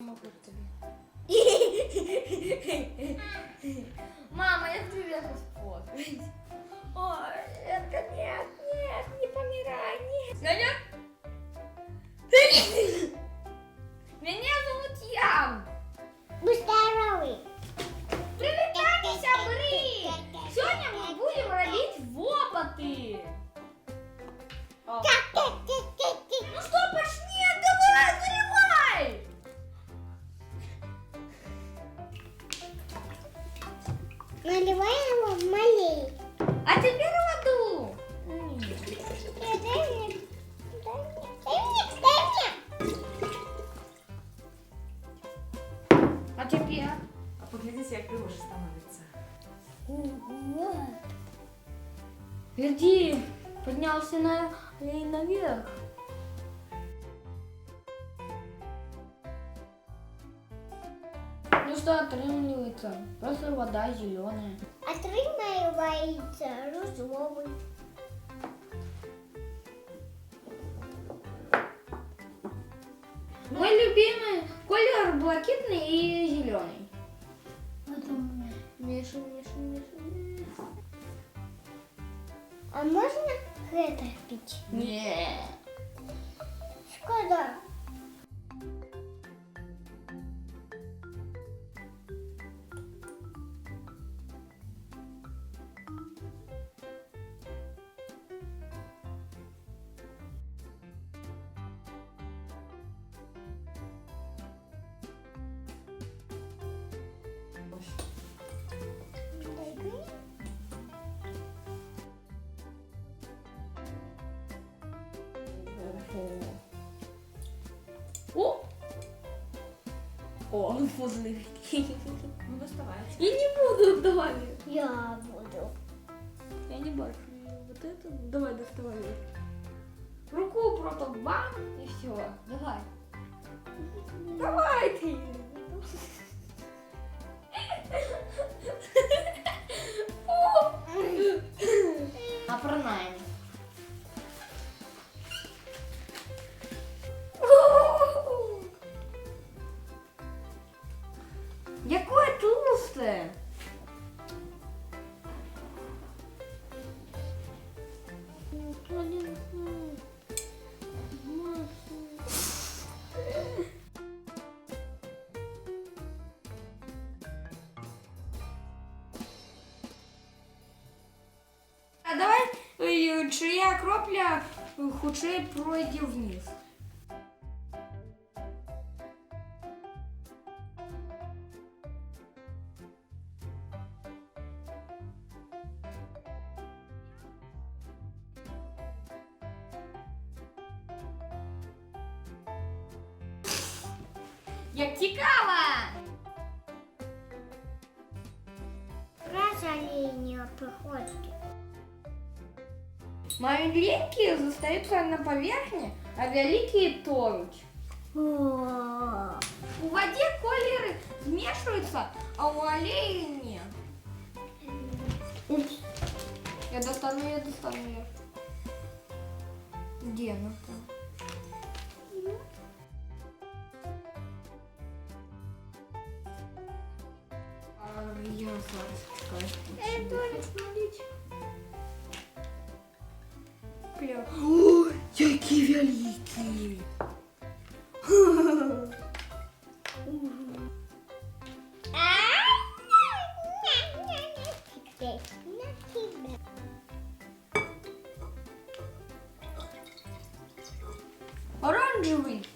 Могу тобі. Мама, я тобі якось сфоткать. Ой, это нет, нет, не помирай, нет. Саня? Меня зовут Ян. Будь здоровый. Привітайтеся, Бри! Сьогодні ми будемо робити опыты. Ну что, пошли, давай, заливай! Наливаем его в малей. А теперь воду. Дай мне. Дай мне. А теперь? А поглядите, як пиво вже становиться. Гляди, поднялся наверх. Ну что отрынивается? Просто вода зеленая. Отрывается розовый. Мой любимый колер блакитный и зеленый. Мешаем, мешаем, мешаем. А можно это пить? Нет. Шкода. О! О, фузлик. Ну, доставайте. Я не буду, давай. Я буду. Я не бачу. Вот это. Давай, доставай. Руку просто бам и все. Давай. Давай ты. Опронаем. Якое толстое. А давай, чия кропля худше пройде вниз. Як цікаво! Разорение приходит. Маленькие застаются на поверхне, а великие тонут. У воде колеры смешиваются, а у аллеи нет. Я достану. Где она там? Я Это тоже смотрите. О, які великі! Оранжевий.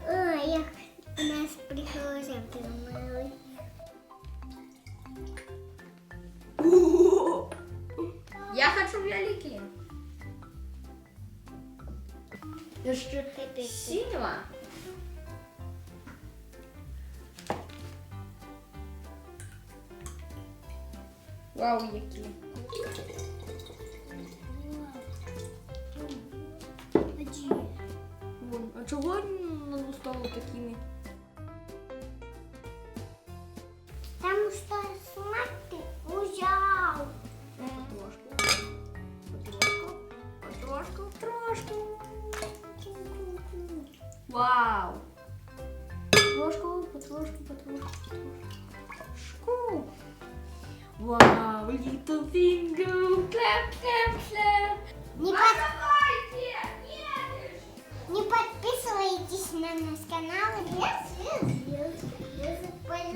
Ой, як у нас приходить домой. Я хочу великие. Еще синего. Вау, які. Вон, а чого воно стало такими? Там что смотри, взял. Потрошку. Вау! Потрошку, потрошку, потрошку, потрошку. Вау, little finger, clap, clap, clap. Не, Давайте! не подписывайтесь на наш канал.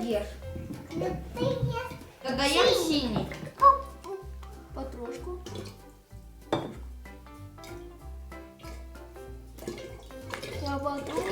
Ешь. Ну ты ешь. Тогда я синий. Пу-пу. Потрошку. Я потрошку.